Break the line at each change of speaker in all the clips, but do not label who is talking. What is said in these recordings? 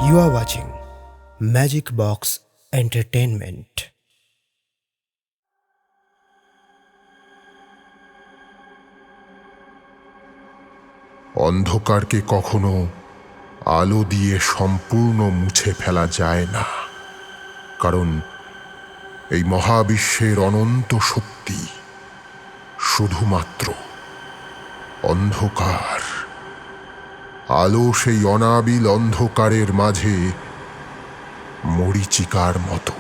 You are watching Magic Box Entertainment.
অন্ধকারকে কখনো আলো দিয়ে সম্পূর্ণ মুছে ফেলা যায় না, কারণ এই মহাবিশ্বের অনন্ত শক্তি শুধুমাত্র অন্ধকার। আলো সেই অনাবিল অন্ধকারের মাঝে মরীচিকার মতো,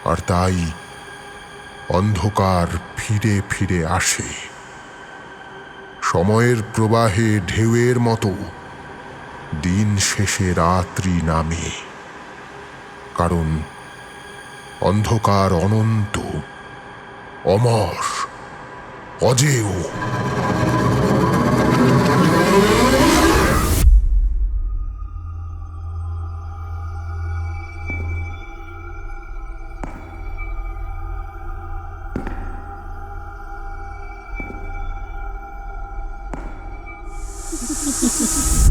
আর তাই অন্ধকার ফিরে ফিরে আসে সময়ের প্রবাহে ঢেউয়ের মতো। দিন শেষে রাত্রি নামে, কারণ অন্ধকার অনন্ত, অমর, অজেয়।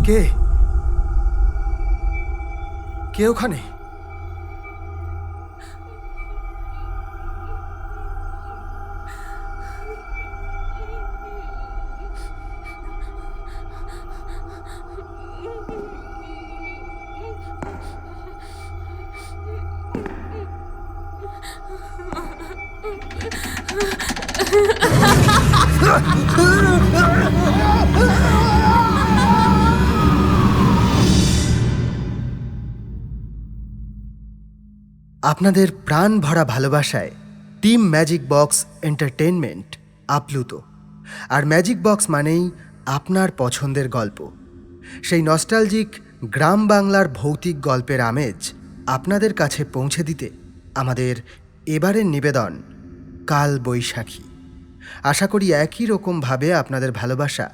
কে কে ওখানে? আপনাদের প্রাণ ভরা ভালোবাসায় টিম ম্যাজিক বক্স এন্টারটেইনমেন্ট আপ্লুত। আর ম্যাজিক বক্স মানেই আপনার পছন্দের গল্প, সেই নস্টালজিক গ্রাম বাংলার ভৌতিক গল্পের আমেজ আপনাদের কাছে পৌঁছে দিতে আমাদের এবারের নিবেদন কাল বৈশাখী। আশা করি একই রকমভাবে আপনাদের ভালোবাসা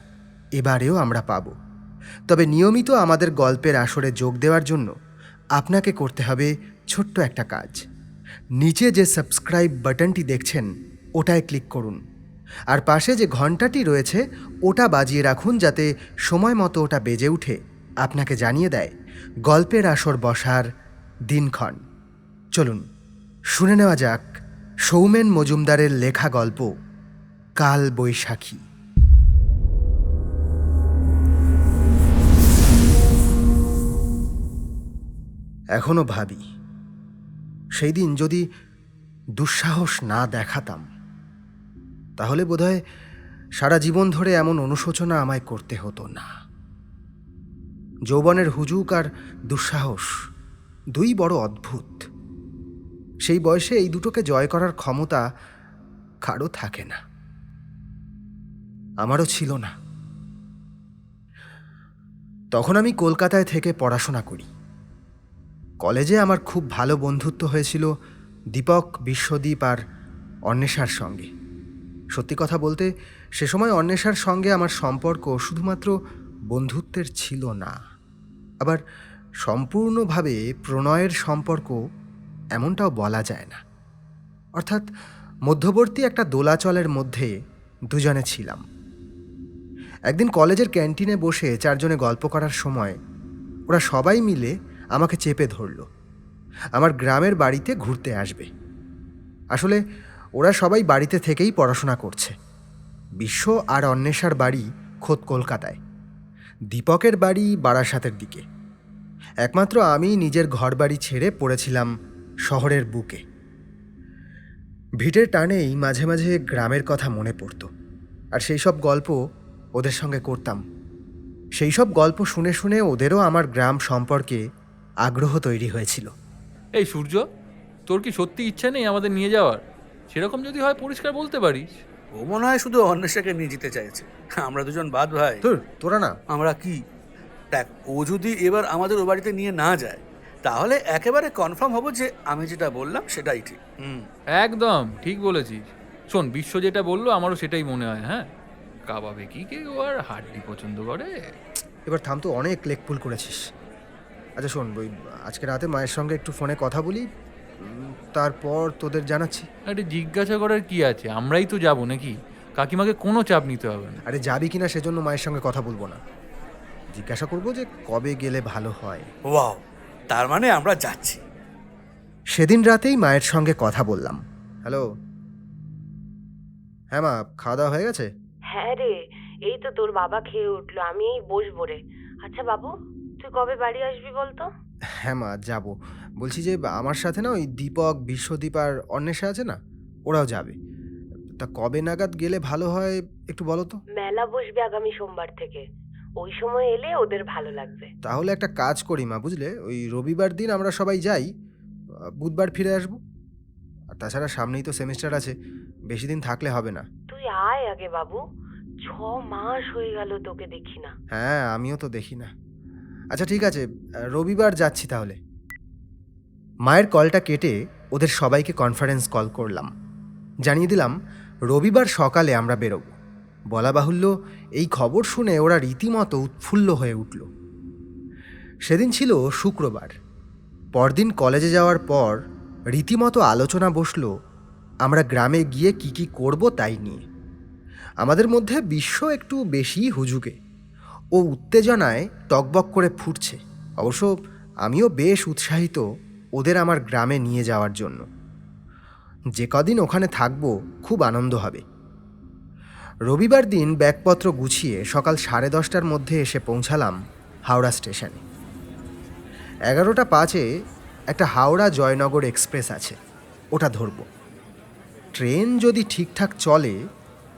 এবারেও আমরা পাব। তবে নিয়মিত আমাদের গল্পের আসরে যোগ দেওয়ার জন্য আপনাকে করতে হবে ছোট্ট একটা কাজ। নিচে যে সাবস্ক্রাইব বাটনটি দেখছেন ওটায় ক্লিক করুন, আর পাশে যে ঘন্টাটি রয়েছে ওটা বাজিয়ে রাখুন, যাতে সময় মতো ওটা বেজে উঠে আপনাকে জানিয়ে দেয় গল্পের আসর বসার দিনক্ষণ। চলুন শুনে নেওয়া যাক সৌমেন মজুমদারের লেখা গল্প কাল বৈশাখী। এখনো ভাবি সেই দিন যদি দুঃসাহস না দেখাতাম, তাহলে বোধহয় সারা জীবন ধরে এমন অনুশোচনা আমায় করতে হতো না। যৌবনের হুজুক আর দুঃসাহস দুই বড় অদ্ভুত। সেই বয়সে এই দুটোকে জয় করার ক্ষমতা কারো থাকে না, আমারও ছিল না। তখন আমি কলকাতায় থেকে পড়াশোনা করি। কলেজে আমার খুব ভালো বন্ধুত্ব হয়েছিল দীপক, বিশ্বদীপ আর অন্বেষার সঙ্গে। সত্যি কথা বলতে সে সময় অন্বেষার সঙ্গে আমার সম্পর্ক শুধুমাত্র বন্ধুত্বের ছিল না, আবার সম্পূর্ণভাবে প্রণয়ের সম্পর্ক এমনটাও বলা যায় না। অর্থাৎ মধ্যবর্তী একটা দোলাচলের মধ্যে দুজনে ছিলাম। একদিন কলেজের ক্যান্টিনে বসে চারজনে গল্প করার সময় ওরা সবাই মিলে আমাকে চেপে ধরল আমার গ্রামের বাড়িতে ঘুরতে আসবে। আসলে ওরা সবাই বাড়িতে থেকেই পড়াশোনা করছে। বিশ্ব আর অন্বেষার বাড়ি খোদ কলকাতায়, দীপকের বাড়ি বারাসাতের দিকে। একমাত্র আমি নিজের ঘরবাড়ি ছেড়ে পড়েছিলাম শহরের বুকে। ভিটের টানেই মাঝে মাঝে গ্রামের কথা মনে পড়ত, আর সেই সব গল্প ওদের সঙ্গে করতাম। সেই সব গল্প শুনে শুনে ওদেরও আমার গ্রাম সম্পর্কে আগ্রহ তৈরি হয়েছিল।
এই সূর্য, তোর কি সত্যি ইচ্ছা নেই আমাদের নিয়ে যাওয়ার? সেরকম যদি হয় পরিষ্কার বলতে পারিস।
ও মনে হয় শুধু অন্বেষাকে নিয়ে যেতে চাইছে, আমরা দুজন বাদ ভাই।
তোরা না।
আমরা কি দেখ, ও যদি এবার আমাদের ও বাড়িতে নিয়ে না যায়, তাহলে একেবারে কনফার্ম হব যে আমি যেটা বললাম সেটাই ঠিক।
একদম ঠিক বলেছিস। শোন, বিশ্ব যেটা বললো আমারও সেটাই মনে হয়। হ্যাঁ, কাবাবে কি কে ও আর হাড্ডি পছন্দ করে?
এবার থাম তো, অনেক লেকপুল করেছিস। আচ্ছা শোন, ওই আজকে রাতে মায়ের সঙ্গে একটু ফোনে কথা বলি, তারপর তোদের জানাচ্ছি।
আরে জিজ্ঞাসা করার কি আছে, আমরাই তো যাবো নাকি? কাকিমাকে কোনো চাপ নিতে হবে না।
আরে যাবি কিনা সেজন্য মায়ের সঙ্গে কথা বলবো না, জিজ্ঞাসা করবো যে কবে গেলে ভালো হয়।
ওয়াও, তার মানে আমরা যাচ্ছি।
সেদিন রাতেই মায়ের সঙ্গে কথা বললাম। হ্যালো, হ্যাঁ মা, খাওয়া দাওয়া হয়ে গেছে?
হ্যাঁ রে, এই তো তোর বাবা খেয়ে উঠলো, আমি এই বসবো রে। আচ্ছা বাবু, তুই কবে বাড়ি আসবি বলতো?
হ্যাঁ মা, যাব। বলছি যে আমার সাথে না ওই দীপক, বিশ্বদীপ আর অন্বেষা আছে না, ওরাও যাবে। তা কবে নাগাদ গেলে ভালো হয় একটু বলো তো।
মেলা বসবে আগামী সোমবার থেকে, ওই সময় এলে ওদের ভালো লাগবে।
তাহলে একটা কাজ করি মা, বুঝলে, ওই রবিবার দিন আমরা সবাই যাই, বুধবার ফিরে আসবো। আর তাছাড়া সামনেই তো সেমিস্টার আছে, বেশি দিন থাকলে হবে না।
তুই আয় আগে বাবু, 6 মাস হয়ে গেল তোকে দেখি না।
হ্যাঁ, আমিও তো দেখি না। আচ্ছা ঠিক আছে, রবিবার যাচ্ছি তাহলে। মায়ের কলটা কেটে ওদের সবাইকে কনফারেন্স কল করলাম, জানিয়ে দিলাম রবিবার সকালে আমরা বেরোব। বলা বাহুল্য, এই খবর শুনে ওরা রীতিমতো উৎফুল্ল হয়ে উঠল। সেদিন ছিল শুক্রবার। পরদিন কলেজে যাওয়ার পর রীতিমতো আলোচনা বসল আমরা গ্রামে গিয়ে কি করব তাই নিয়ে। আমাদের মধ্যে বিশ্ব একটু বেশিই হুজুগে, ও উত্তেজনায় টকবক করে ফুটছে। অবশ্য আমিও বেশ উৎসাহিত ওদের আমার গ্রামে নিয়ে যাওয়ার জন্য। যে কদিন ওখানে থাকবো খুব আনন্দ হবে। রবিবার দিন ব্যাগপত্র গুছিয়ে সকাল 10:30টার মধ্যে এসে পৌঁছালাম হাওড়া স্টেশনে। 11টা 5-এ একটা হাওড়া জয়নগর এক্সপ্রেস আছে, ওটা ধরব। ট্রেন যদি ঠিকঠাক চলে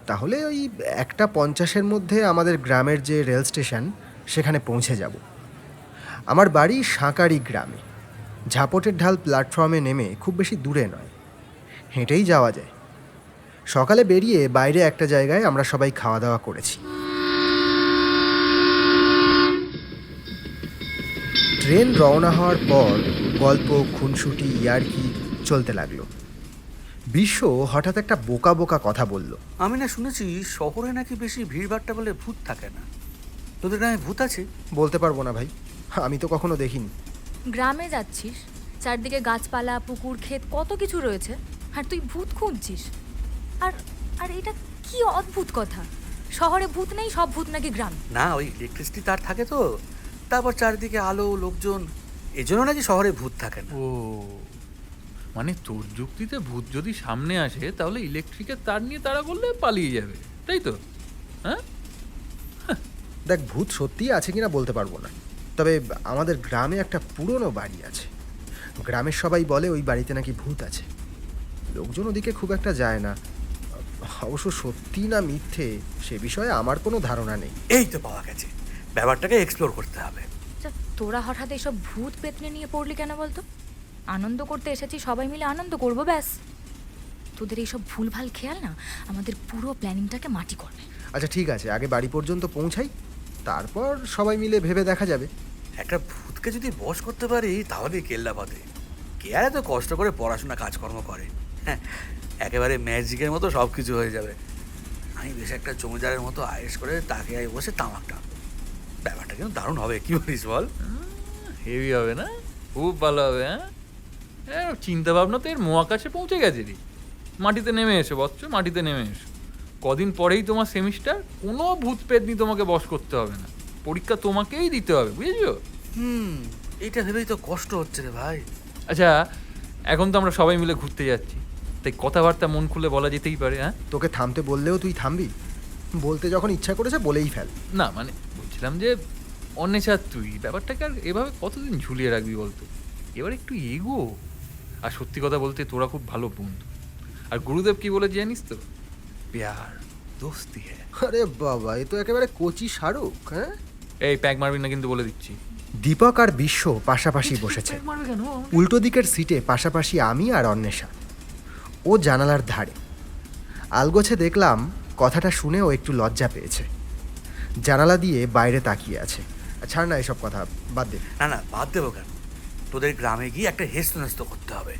তাহলে ওই 1:50-এর মধ্যে আমাদের গ্রামের যে রেল স্টেশন সেখানে পৌঁছে যাব। আমার বাড়ি সাঁকারি গ্রামে, ঝাপটের ঢাল প্ল্যাটফর্মে নেমে খুব বেশি দূরে নয়, হেঁটেই যাওয়া যায়। সকালে বেরিয়ে বাইরে একটা জায়গায় আমরা সবাই খাওয়া দাওয়া করেছি। ট্রেন রওনা হওয়ার পর গল্প, খুনসুটি, ইয়ার্কি চলতে লাগলো। বিশ্ব হঠাৎ একটা বোকা বোকা কথা বলল।
আমি না শুনেছি শহরে নাকি বেশি ভিড়ভাট্টা বলে ভূত থাকে না। তোদের গ্রামে ভূত আছে?
বলতে পারবো না ভাই, আমি তো কখনো দেখিনি।
গ্রামে যাচ্ছিস, চারদিকে গাছপালা, পুকুর, ক্ষেত, কত কিছু রয়েছে, আর তুই ভূত খুঁজছিস? আর আর এটা কি অদ্ভুত কথা! শহরে ভূত নেই, সব ভূত নাকি গ্রাম।
না, ওই ইলেকট্রিসিটি তার থাকে তো, তারপর চারিদিকে আলো, লোকজন, এজন্য নাকি শহরে ভূত থাকে না।
ও, মানে তোর যুক্তিতে ভূত যদি সামনে আসে তাহলে ইলেকট্রিকের তার নিয়ে তাড়া করলে পালিয়ে যাবে, তাই তো? হ্যাঁ,
দেখ, ভূত সত্যিই আছে কিনা বলতে পারবো না, তবে আমাদের গ্রামে একটা পুরনো বাড়ি আছে। গ্রামের সবাই বলে ওই বাড়িতে নাকি ভূত আছে। লোকজন ওদিকে খুব একটা যায় না। অবশ্য সত্যি না মিথ্যে সে বিষয়ে আমার কোনো ধারণা নেই।
এই তো পাওয়া গেছে, ব্যাপারটাকে এক্সপ্লোর করতে হবে।
আচ্ছা, তোরা হঠাৎ এইসব ভূত পেতনি নিয়ে পড়লি কেন বলতো? আনন্দ করতে এসেছি, সবাই মিলে আনন্দ করবো, ব্যাস। তোদের এইসব ভুলভাল খেয়াল না আমাদের পুরো প্ল্যানিংটাকে মাটি করবে।
আচ্ছা ঠিক আছে, আগে বাড়ি পর্যন্ত পৌঁছাই, তারপর সবাই মিলে ভেবে দেখা যাবে।
একটা ভূতকে যদি বশ করতে পারি তাহলে কেল্লা পাতে। কে আর এত কষ্ট করে পড়াশোনা কাজকর্ম করে? হ্যাঁ, একেবারে ম্যাজিকের মতো সব কিছু হয়ে যাবে। আমি বেশ একটা জমিদারের মতো আয়েস করে তাকে বসে তামাক টানবো। ব্যাপারটা কিন্তু দারুণ হবে, কি বলিস বল?
হেভি হবে না? খুব ভালো হবে। হ্যাঁ, চিন্তা ভাবনা তো এর মহাকাশে পৌঁছে গেছে রে। মাটিতে নেমে এসো বচ্চ, মাটিতে নেমে এসো। কদিন পরেই তোমার সেমিস্টার, কোনো ভূত পেতনি তোমাকে বশ করতে হবে না, পরীক্ষা তোমাকেই দিতে হবে, বুঝেছো?
এইটা ভেবেই তো কষ্ট হচ্ছে রে ভাই।
আচ্ছা, এখন তো আমরা সবাই মিলে ঘুরতে যাচ্ছি, তাই কথাবার্তা মন খুলে বলা যেতেই পারে। হ্যাঁ,
তোকে থামতে বললেও তুই থামবি? বলতে যখন ইচ্ছা করেছে বলেই ফেল।
না মানে বলছিলাম যে অন্বেষা, তুই ব্যাপারটাকে আর এভাবে কতদিন ঝুলিয়ে রাখবি বলতো? এবার একটু এগো। আর সত্যি কথা বলতে তোরা খুব ভালো বন্ধু। আর গুরুদেব কি বলে জানিস তো? প্যার দোস্তি হ্যাঁ।
আরে বাবা, এ তো একেবারে কচি শাহরুখ। হ্যাঁ,
এই প্যাক মারবি না কিন্তু, বলে দিচ্ছি।
দীপক আর বিশ্ব পাশাপাশি বসেছে। উল্টো দিকের সিটে পাশাপাশি আমি আর অন্বেষা। ও জানালার ধারে। আলগোছে দেখলাম কথাটা শুনেও একটু লজ্জা পেয়েছে। জানালা দিয়ে বাইরে তাকিয়ে আছে। ছাড় না এসব কথা, বাদ দে।
না না, বাদ দেবো কেন? তোদের গ্রামে গিয়ে একটা হেস্তনেস্ত করতে হবে।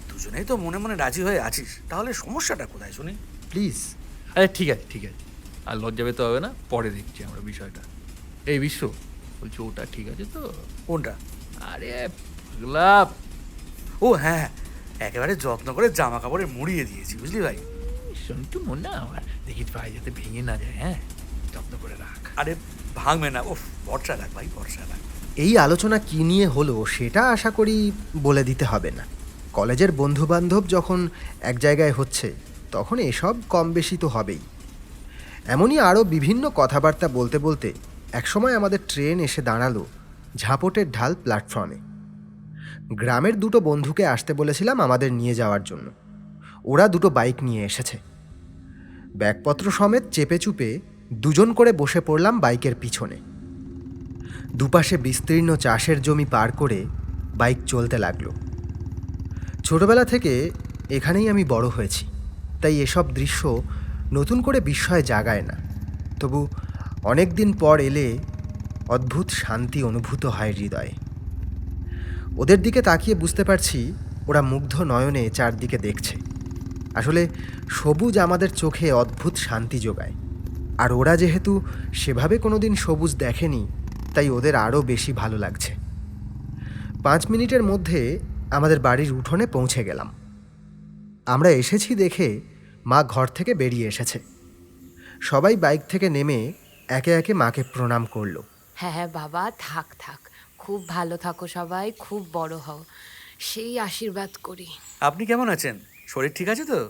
দুজনেই তো মনে মনে রাজি হয়ে আছিস, তাহলে সমস্যাটা কোথায় শুনি?
প্লিজ।
আরে ঠিক আছে ঠিক আছে, আর লজ্জা পেতে হবে না, পরে দেখছি আমরা বিষয়টা। এই বিশ্ব, বলছি ওটা ঠিক আছে তো?
কোনটা?
আরে পাগলা,
ও হ্যাঁ হ্যাঁ, একেবারে যত্ন করে জামা কাপড়ে মুড়িয়ে দিয়েছি, বুঝলি ভাই?
সন্টু মনে আমার, দেখি পায়ে যাতে ভেঙে না যায়। হ্যাঁ, যত্ন করে রাখ।
আরে ভাঙবে না। ওফ, ভরসা রাখ ভাই, ভরসা রাখ।
এই আলোচনা কী নিয়ে হলো সেটা আশা করি বলে দিতে হবে না। কলেজের বন্ধুবান্ধব যখন এক জায়গায় হচ্ছে তখন এসব কম বেশি তো হবেই। এমনই আরও বিভিন্ন কথাবার্তা বলতে বলতে একসময় আমাদের ট্রেন এসে দাঁড়ালো ঝাপটের ঢাল প্ল্যাটফর্মে। গ্রামের দুটো বন্ধুকে আসতে বলেছিলাম আমাদের নিয়ে যাওয়ার জন্য। ওরা দুটো বাইক নিয়ে এসেছে। ব্যাগপত্র সমেত চেপে চুপে দুজন করে বসে পড়লাম বাইকের পিছনে। দুপাশে বিস্তীর্ণ চাষের জমি পার করে বাইক চলতে লাগলো। ছোটবেলা থেকে এখানেই আমি বড় হয়েছি, তাই এসব দৃশ্য নতুন করে বিস্ময় জাগায় না। তবু অনেক দিন পর এলে অদ্ভুত শান্তি অনুভূত হয় হৃদয়ে। ওদের দিকে তাকিয়ে বুঝতে পারছি ওরা মুগ্ধ নয়নে চারদিকে দেখছে। আসলে সবুজ আমাদের চোখে অদ্ভুত শান্তি যোগায়, আর ওরা যেহেতু সেভাবে কোনোদিন সবুজ দেখেনি তাই ওদের আরও বেশি ভালো লাগছে। 5 মিনিটের মধ্যে আমাদের বাড়ির উঠোনে পৌঁছে গেলাম। আমরা এসেছি দেখে মা ঘর থেকে বেরিয়ে এসেছে। সবাই বাইক থেকে নেমে একে একে মাকে প্রণাম করলো।
হ্যাঁ হ্যাঁ বাবা, থাক থাক, খুব ভালো থাকো সবাই, খুব বড় হও, সেই আশীর্বাদ করি।
আপনি কেমন আছেন? শরীর ঠিক আছে তো?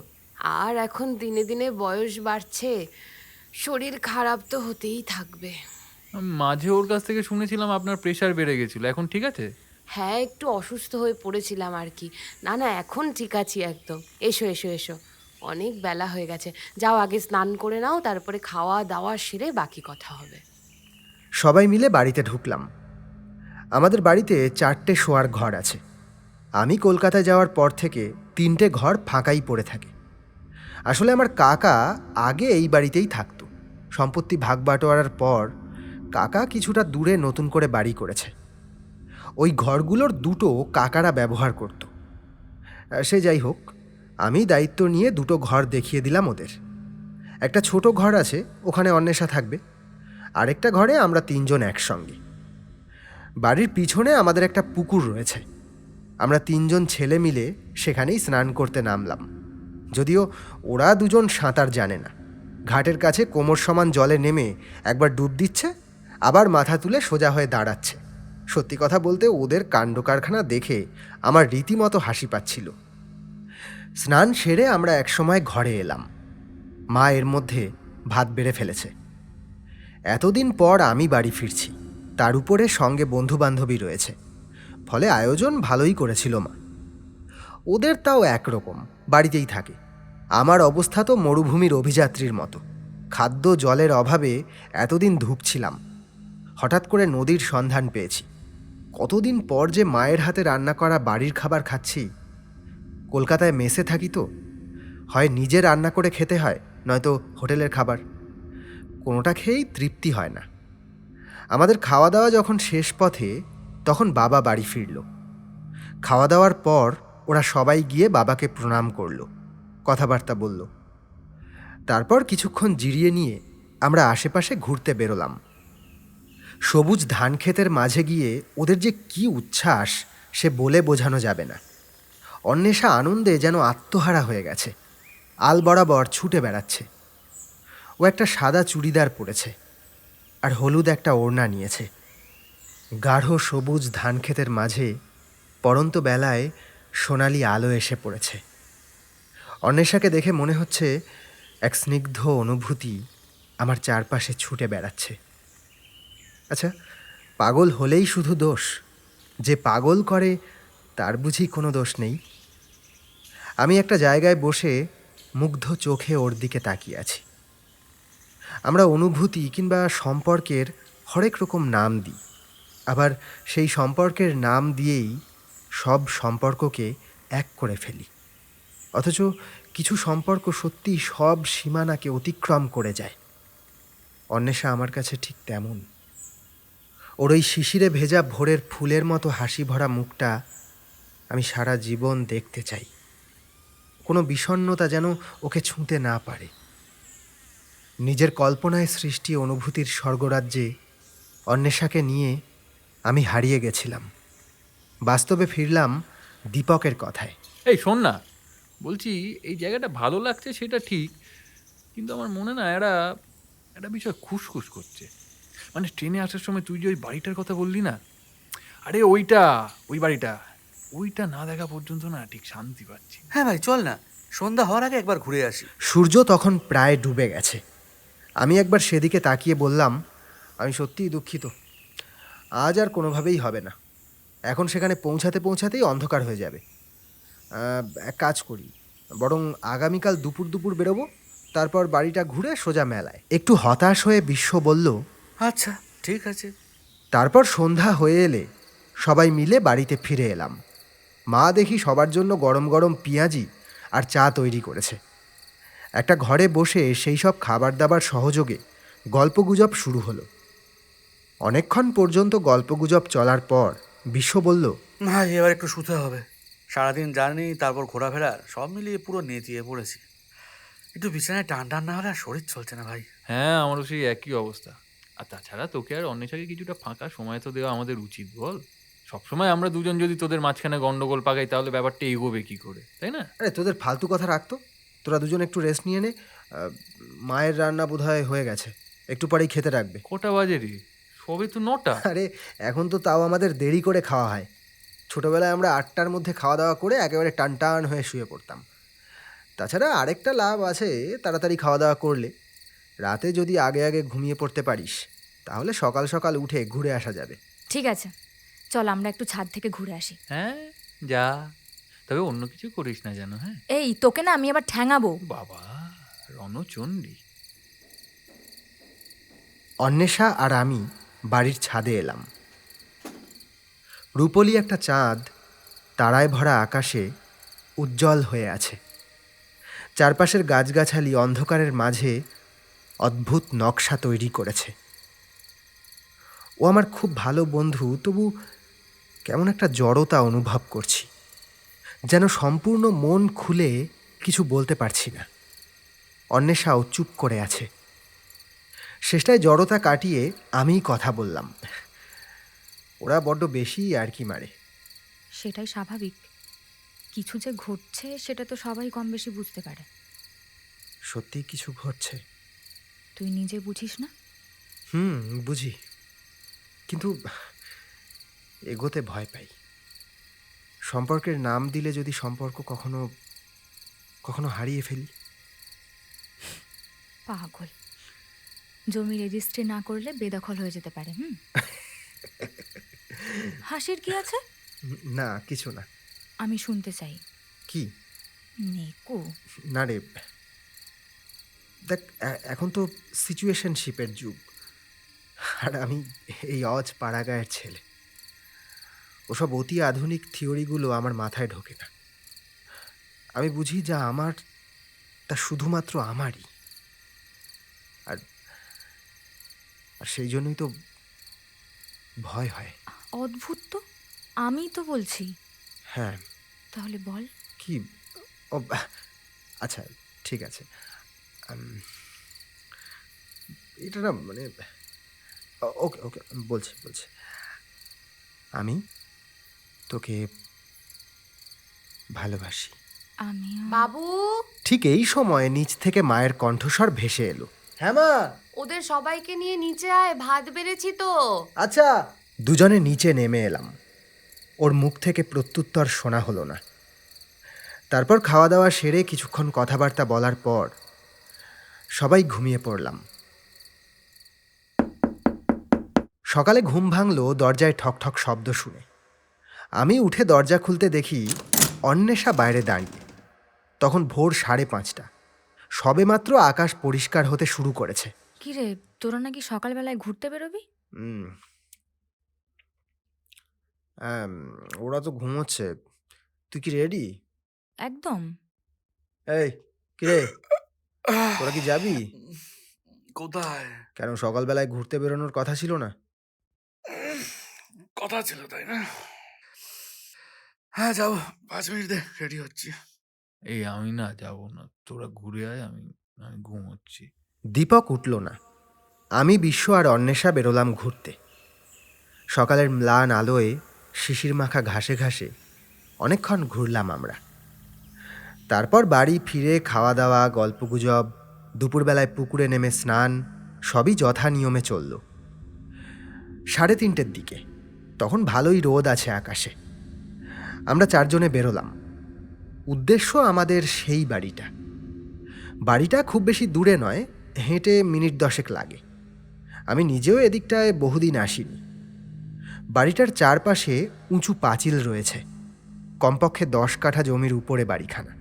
আর এখন দিনে দিনে বয়স বাড়ছে, শরীর খারাপ তো হতেই থাকবে।
মাঝে ওর কাছ থেকে শুনেছিলাম আপনার প্রেশার বেড়ে গেছিল, এখন ঠিক আছে?
হ্যাঁ, একটু অসুস্থ হয়ে পড়েছিলাম আর কি। না না, এখন ঠিক আছি একদম। এসো এসো এসো, অনেক বেলা হয়ে গেছে, যাও আগে স্নান করে নাও, তারপরে খাওয়া দাওয়া সেরে বাকি কথা হবে।
সবাই মিলে বাড়িতে ঢুকলাম। আমাদের বাড়িতে 4টে শোয়ার ঘর আছে। আমি কলকাতায় যাওয়ার পর থেকে 3টে ঘর ফাঁকাই পড়ে থাকে। আসলে আমার কাকা আগে এই বাড়িতেই থাকতো। সম্পত্তি ভাগ বাটোয়ারার পর কাকা কিছুটা দূরে নতুন করে বাড়ি করেছে। ওই ঘরগুলোর দুটো কাকারা ব্যবহার করত। সে যাই হোক, আমি দায়িত্ব নিয়ে দুটো ঘর দেখিয়ে দিলাম ওদের। একটা ছোট ঘর আছে, ওখানে অন্বেষা থাকবে। আরেকটা ঘরে আমরা 3 জন একসঙ্গে। বাড়ির পিছনে আমাদের একটা পুকুর রয়েছে। আমরা 3 জন ছেলে মিলে সেখানেই স্নান করতে নামলাম। যদিও ওরা দুজন সাঁতার জানে না। ঘাটের কাছে কোমর সমান জলে নেমে একবার ডুব দিচ্ছে, আবার মাথা তুলে সোজা হয়ে দাঁড়াচ্ছে। সত্যি কথা বলতে ওদের কাণ্ডকারখানা দেখে আমার রীতিমতো হাসি পাচ্ছিল। স্নান সেরে আমরা একসময় ঘরে এলাম। মা এর মধ্যে ভাত বেড়ে ফেলেছে। এতদিন পর আমি বাড়ি ফিরছি, তার উপরে সঙ্গে বন্ধুবান্ধবী রয়েছে, ফলে আয়োজন ভালোই করেছিল মা। ওদের তাও একরকম, বাড়িতেই থাকে। আমার অবস্থা তো মরুভূমির অভিযাত্রীর মতো। খাদ্য জলের অভাবে এতদিন ধুঁকছিলাম। হঠাৎ করে নদীর সন্ধান পেয়েছি। কতদিন পর যে মায়ের হাতে রান্না করা বাড়ির খাবার খাচ্ছি। কলকাতায় মেসে থাকি তো, হয় নিজে রান্না করে খেতে হয়, নয়তো হোটেলের খাবার। কোনোটা খেয়েই তৃপ্তি হয় না। আমাদের খাওয়া দাওয়া যখন শেষ পথে, তখন বাবা বাড়ি ফিরল। খাওয়া দাওয়ার পর ওরা সবাই গিয়ে বাবাকে প্রণাম করল, কথাবার্তা বলল। তারপর কিছুক্ষণ জিরিয়ে নিয়ে আমরা আশেপাশে ঘুরতে বেরোলাম। সবুজ ধান ক্ষেতের মাঝে গিয়ে ওদের যে কী উচ্ছ্বাস সে বলে বোঝানো যাবে না। অন্বেষা আনন্দে যেন আত্মহারা হয়ে গেছে, আল বরাবর ছুটে বেড়াচ্ছে। ও একটা সাদা চুড়িদার পরেছে আর হলুদ একটা ওড়না নিয়েছে। গাঢ় সবুজ ধান ক্ষেতের মাঝে পড়ন্ত বেলায় সোনালি আলো এসে পড়েছে। অন্বেষাকে দেখে মনে হচ্ছে এক স্নিগ্ধ অনুভূতি আমার চারপাশে ছুটে বেড়াচ্ছে। আচ্ছা, পাগল হলেই শুধু দোষ? যে পাগল করে তার বুঝি কোনো দোষ নেই? আমি একটা জায়গায় বসে মুগ্ধ চোখে ওর দিকে তাকিয়ে আছি। আমরা অনুভূতি কিংবা সম্পর্কের হরেক রকম নাম দিই, আবার সেই সম্পর্কের নাম দিয়েই সব সম্পর্ককে এক করে ফেলি। অথচ কিছু সম্পর্ক সত্যি সব সীমানাকে অতিক্রম করে যায়। অন্বেষা আমার কাছে ঠিক তেমন। ওর ওই শিশিরে ভেজা ভোরের ফুলের মতো হাসি ভরা মুখটা আমি সারা জীবন দেখতে চাই। কোনো বিষণ্ণতা যেন ওকে ছুঁতে না পারে। নিজের কল্পনায় সৃষ্টি অনুভূতির স্বর্গরাজ্যে অন্বেষাকে নিয়ে আমি হারিয়ে গেছিলাম। বাস্তবে ফিরলাম দীপকের কথায়।
এই শোন না, বলছি এই জায়গাটা ভালো লাগছে সেটা ঠিক, কিন্তু আমার মনে না একটা বিষয় খুসখুস করছে। মানে ট্রেনে আসার সময় তুই যে ওই বাড়িটার কথা বললি না, আরে ওই বাড়িটা ওইটা না দেখা পর্যন্ত না ঠিক শান্তি পাচ্ছি না।
হ্যাঁ ভাই, চল না, সন্ধ্যা হওয়ার আগে একবার ঘুরে আসি।
সূর্য তখন প্রায় ডুবে গেছে। আমি একবার সেদিকে তাকিয়ে বললাম, আমি সত্যিই দুঃখিত, আজ আর কোনোভাবেই হবে না। এখন সেখানে পৌঁছাতে পৌঁছাতেই অন্ধকার হয়ে যাবে। এক কাজ করি, বরং আগামীকাল দুপুর দুপুর বেরোবো, তারপর বাড়িটা ঘুরে সোজা মেলায়। একটু হতাশ হয়ে বিশ্ব বলল,
আচ্ছা ঠিক আছে।
তারপর সন্ধ্যা হয়ে এলে সবাই মিলে বাড়িতে ফিরে এলাম। মা দেখি সবার জন্য গরম গরম পেঁয়াজি আর চা তৈরি করেছে। একটা ঘরে বসে সেই সব খাবার দাবার সহযোগে গল্পগুজব শুরু হলো। অনেকক্ষণ পর্যন্ত গল্পগুজব চলার পর বিশ্ব বলল,
ভাই এবার একটু শুতে হবে, সারাদিন জার্নি, তারপর ঘোরাফেরা, সব মিলিয়ে পুরো নেতিয়ে পড়েছি। একটু বিছানায় টান টান না হলে আর শরীর চলছে না ভাই।
হ্যাঁ, আমারও সেই একই অবস্থা। আর তাছাড়া তোকে আর অন্বেষাকে কিছুটা ফাঁকা সময় তো দেওয়া আমাদের উচিত, বল? সবসময় আমরা দুজন যদি তোদের মাঝখানে গন্ডগোল পাকাই তাহলে ব্যাপারটা এগোবে কি করে, তাই না?
আরে তোদের ফালতু কথা রাখতো, তোরা দুজন একটু রেস্ট নিয়ে নে। মায়ের রান্না বোধহয় হয়ে গেছে, একটু পরেই খেতে রাখবে।
কটা বাজে রে? সবে তো 9টা।
আরে এখন তো তাও আমাদের দেরি করে খাওয়া হয়। ছোটোবেলায় আমরা 8টার মধ্যে খাওয়া দাওয়া করে একেবারে টান টান হয়ে শুয়ে পড়তাম। তাছাড়া আরেকটা লাভ আছে, তাড়াতাড়ি খাওয়া দাওয়া করলে রাতে যদি আগে আগে ঘুমিয়ে পড়তে পারিস তাহলে সকাল সকাল উঠে ঘুরে আসা যাবে।
ঠিক আছে, চল আমরা একটু ছাদ থেকে ঘুরে আসি।
হ্যাঁ যা, তবে অন্য কিছু করিস না যেন। হ্যাঁ
এই তোকে না আমি আবার ঠ্যাঙাবো।
বাবা, রণচণ্ডী।
অন্বেষা আর আমি বাড়ির ছাদে এলাম। রূপলি একটা চাঁদ তারায় ভরা আকাশে উজ্জ্বল হয়ে আছে। চারপাশের গাছগাছালি অন্ধকারের মাঝে অদ্ভুত নকশা তৈরি করেছে। ও আমার খুব ভালো বন্ধু, তবু কেমন একটা জড়তা অনুভব করছি, যেন সম্পূর্ণ মন খুলে কিছু বলতে পারছি না। অন্বেষাও চুপ করে আছে। শেষটায় জড়তা কাটিয়ে আমিই কথা বললাম। ওরা বড্ড বেশি আর কি মারে।
সেটাই স্বাভাবিক, কিছু যে ঘটছে সেটা তো সবাই কম বেশি বুঝতে পারে।
সত্যি কিছু ঘটছে?
তুই নিজে বুঝিস না?
বুঝি, কিন্তু এগোতে ভয় পাই। সম্পর্কের নাম দিলে যদি সম্পর্ক কখনো কখনো হারিয়ে ফেলি।
পাগল, জমি রেজিস্ট্রি না করলে বেদখল হয়ে যেতে পারে। হাসির কি আছে?
না, কিছু না।
আমি শুনতে চাই।
কি?
নেকু,
না রে, দেখ এখন তো সিচুয়েশনশিপের যুগ, আর আমি এই অজ পাড়াগাঁয়ের ছেলে। ওসব অতি আধুনিক থিওরিগুলো আমার মাথায় ঢোকে না। আমি বুঝি যা আমার তা শুধুমাত্র আমারই, আর আর সেই জন্যই তো ভয় হয়।
অদ্ভুত তো, আমি তো বলছি।
হ্যাঁ,
তাহলে বল।
কি? ও আচ্ছা, ঠিক আছে। এটা না মানে, ওকে ওকে বলছি। আমি তোকে ভালোবাসি।
আমি
বাবু,
ঠিক এই সময় নিচ থেকে মায়ের কণ্ঠস্বর ভেসে এলো। হ্যাঁ মা।
ওদের সবাইকে নিয়ে নিচে আয়, ভাত বেড়েছি তো।
আচ্ছা। দুজনে নিচে নেমে এলাম। ওর মুখ থেকে প্রত্যুত্তর শোনা হলো না। তারপর খাওয়া দাওয়া সেরে কিছুক্ষণ কথাবার্তা বলার পর সবাই ঘুমিয়ে পড়লাম। সকালে ঘুম ভাঙল দরজায় ঠকঠক শব্দ শুনে। আমি উঠে দরজা খুলতে দেখি অন্বেষা বাইরে দাঁড়িয়ে। তখন ভোর 5:30। সবেমাত্র আকাশ পরিষ্কার হতে শুরু করেছে।
কি রে, তোরা নাকি সকালবেলায় ঘুরতে বেরোবি?
ওরা তো ঘুমোচ্ছে, তুই কি রেডি?
একদম।
এই কি রে, তোরা কি যাবি?
কোথায়?
কেন, সকালবেলায় ঘুরতে বেরোনোর কথা ছিল না?
কথা ছিল, তাই না? হ্যাঁ যাবো, 5 মিনিট দে, রেডি হচ্ছি।
এই আমি না যাবো না, তোরা ঘুরে আয়, আমি ঘুমোচ্ছি।
দীপক উঠল না। আমি, বিশ্ব আর অন্বেষা বেরোলাম ঘুরতে। সকালের ম্লান আলোয় শিশির মাখা ঘাসে ঘাসে অনেকক্ষণ ঘুরলাম আমরা। তারপর বাড়ি ফিরে খাওয়া দাওয়া, গল্পগুজব, দুপুরবেলায় পুকুরে নেমে স্নান, সবই যথা নিয়মে চলল। 3:30 দিকে, তখন ভালোই রোদ আছে আকাশে। আমরা 4 জনে বেরোলাম। উদ্দেশ্য আমাদের সেই বাড়িটা। বাড়িটা খুব বেশি দূরে নয়, হেঁটে মিনিট 10 লাগে। আমি নিজেও এদিকটায় বহুদিন আসিনি। বাড়িটার চারপাশে উঁচু পাঁচিল রয়েছে, কমপক্ষে 10 কাঠা জমির উপরে বাড়িখানা।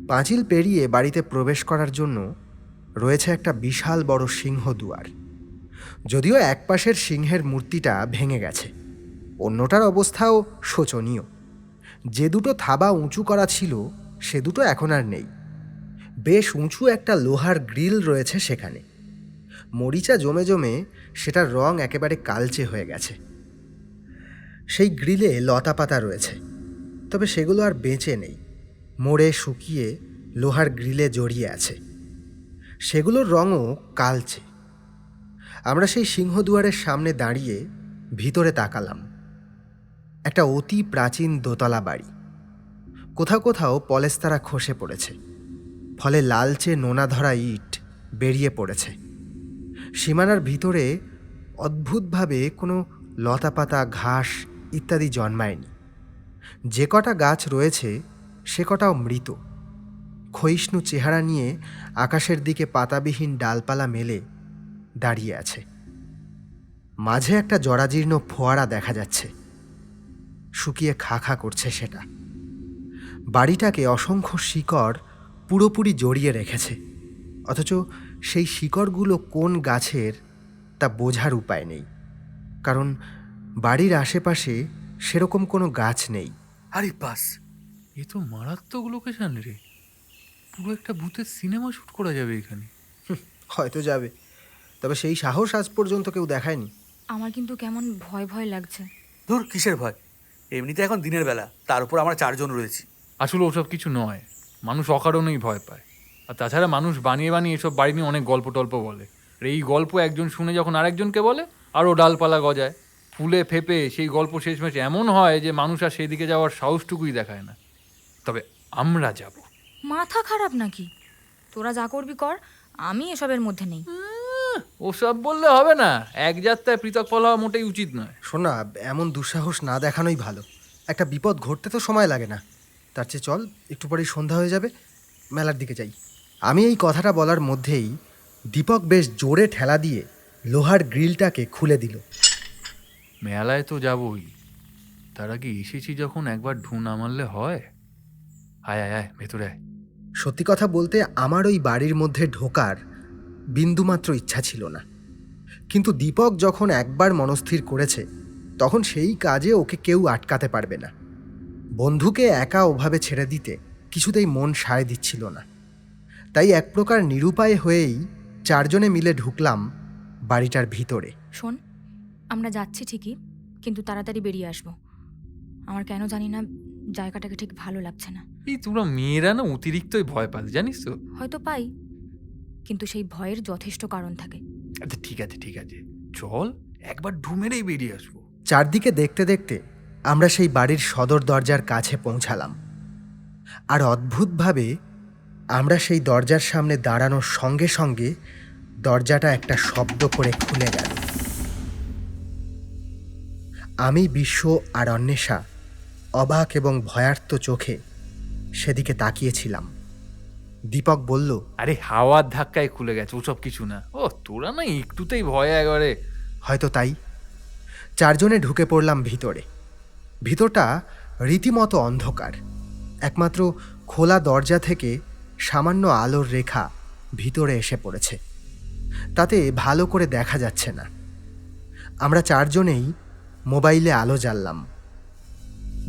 পাঁচিল পেরিয়ে বাড়িতে প্রবেশ করার জন্য রয়েছে একটা বিশাল বড় সিংহ দুয়ার। যদিও এক পাশের সিংহের মূর্তিটা ভেঙে গেছে, অন্যটার অবস্থাও শোচনীয়। যে দুটো থাবা উঁচু করা ছিল সে দুটো এখন আর নেই। বেশ উঁচু একটা লোহার গ্রিল রয়েছে সেখানে। মরিচা জমে জমে সেটার রং একেবারে কালচে হয়ে গেছে। সেই গ্রিলে লতা পাতা রয়েছে, তবে সেগুলো আর বেঁচে নেই, মরে শুকিয়ে লোহার গ্রিলে জড়িয়ে আছে। সেগুলোর রঙও কালচে। আমরা সেই সিংহদুয়ারের সামনে দাঁড়িয়ে ভিতরে তাকালাম। একটা অতি প্রাচীন দোতলা বাড়ি। কোথাও কোথাও পলেস্তারা খসে পড়েছে, ফলে লালচে নোনা ধরা ইট বেরিয়ে পড়েছে। সীমানার ভিতরে অদ্ভুতভাবে কোনো লতাপাতা, ঘাস ইত্যাদি জন্মায়নি। যে কটা গাছ রয়েছে সে কটাও মৃত। ক্ষয়িষ্ণু চেহারা নিয়ে আকাশের দিকে পাতাবিহীন ডালপালা মেলে দাঁড়িয়ে আছে। মাঝে একটা জরাজীর্ণ ফোয়ারা দেখা যাচ্ছে, শুকিয়ে খা খা করছে সেটা। বাড়িটাকে অসংখ্য শিকড় পুরোপুরি জড়িয়ে রেখেছে, অথচ সেই শিকড়গুলো কোন গাছের তা বোঝার উপায় নেই, কারণ বাড়ির আশেপাশে সেরকম কোনো গাছ নেই।
আরে বাস,
এ তো মারাত্মক লোকেশন রে, পুরো একটা ভূতের সিনেমা শুট করা যাবে এখানে।
হয়তো যাবে, তবে সেই সাহস আজ পর্যন্ত কেউ দেখায়নি।
আমার কিন্তু কেমন ভয় ভয় লাগছে।
ধুর, কিসের ভয়? এমনিতে এখন দিনের বেলা, তার উপর আমরা 4 জন রয়েছি।
আসলে ওসব কিছু নয়, মানুষ অকারণেই ভয় পায়। আর তাছাড়া মানুষ বানিয়ে বানিয়ে এসব বাড়ি নিয়ে অনেক গল্প টল্প বলে। আর এই গল্প একজন শুনে যখন আরেকজনকে বলে, আরও ডালপালা গজায়, ফুলে ফেপে সেই গল্প শেষমেশ এমন হয় যে মানুষ আর সেই দিকে যাওয়ার সাহসটুকুই দেখায় না। তবে আমরা যাব।
মাথা খারাপ নাকি? তোরা যা করবি কর, আমি এসবের মধ্যে নেই।
ওসব বললে হবে না, এক যাত্রায় পৃথক ফল হওয়া মোটেই উচিত নয়।
শোনা, এমন দুঃসাহস না দেখানোই ভালো। একটা বিপদ ঘটতে তো সময় লাগে না। তার চেয়ে চল, একটু পরেই সন্ধ্যা হয়ে যাবে, মেলার দিকে যাই। আমি এই কথাটা বলার মধ্যেই দীপক বেশ জোরে ঠেলা দিয়ে লোহার গ্রিলটাকে খুলে দিল।
মেলায় তো যাবই, তার আগে এসেছি যখন একবার ঢু না মারলে হয়? আয় আয় আয়, ভেতরে আয়।
সত্যি কথা বলতে আমার ওই বাড়ির মধ্যে ঢোকার বিন্দুমাত্র ইচ্ছা ছিল না, কিন্তু দীপক যখন একবার মনস্থির করেছে তখন সেই কাজে ওকে কেউ আটকাতে পারবে না। বন্ধুকে একা ওভাবে ছেড়ে দিতে কিছুতেই মন সায় দিচ্ছিল না। তাই এক প্রকার নিরুপায় হয়েই 4 জনে মিলে ঢুকলাম বাড়িটার ভিতরে।
শোন, আমরা যাচ্ছি ঠিকই, কিন্তু তাড়াতাড়ি বেরিয়ে আসবো। আমার কেন জানি না জায়গাটাকে ঠিক ভালো লাগছে না।
এই তোমরা মেয়েরা না অতিরিক্তই ভয় পাবে, জানিস তো।
হয়তো পাই, কিন্তু সেই ভয়ের যথেষ্ট কারণ থাকে।
আচ্ছা ঠিক আছে ঠিক আছে, চল একবার ঢু মেরেই বেরিয়ে আসবো।
চারদিকে দেখতে দেখতে আমরা সেই বাড়ির সদর দরজার কাছে পৌঁছালাম। আর অদ্ভুতভাবে আমরা সেই দরজার সামনে দাঁড়ানোর সঙ্গে সঙ্গে দরজাটা একটা শব্দ করে খুলে গেল। আমি, বিশ্ব আর অন্বেষা অবাক এবং ভয়ার্ত চোখে সেদিকে তাকিয়েছিলাম। দীপক বলল,
আরে হাওয়ার ধাক্কায় খুলে গেছে, ওসব কিছু না। ও তোরা না একটুতেই ভয় একবারে।
হয়তো তাই। 4 জনে ঢুকে পড়লাম ভিতরে। ভিতরটা রীতিমতো অন্ধকার। একমাত্র খোলা দরজা থেকে সামান্য আলোর রেখা ভিতরে এসে পড়েছে, তাতে ভালো করে দেখা যাচ্ছে না। আমরা 4 জনেই মোবাইলে আলো জ্বাললাম।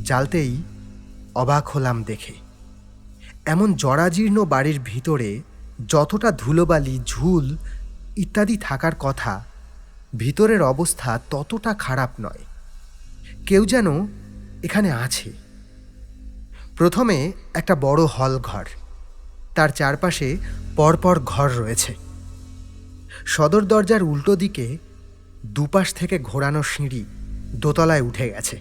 জ্বালতেই অবাক হলাম দেখে, এমন জরাজীর্ণ বাড়ির ভিতরে যতটা ধুলোবালি, ঝুল ইত্যাদি থাকার কথা, ভিতরের অবস্থা ততটা খারাপ নয়। কেউ যেন এখানে আছে। প্রথমে একটা বড় হল ঘর, তার চারপাশে পরপর ঘর রয়েছে। সদর দরজার উল্টো দিকে দুপাশ থেকে ঘোরানো সিঁড়ি দোতলায় উঠে গেছে।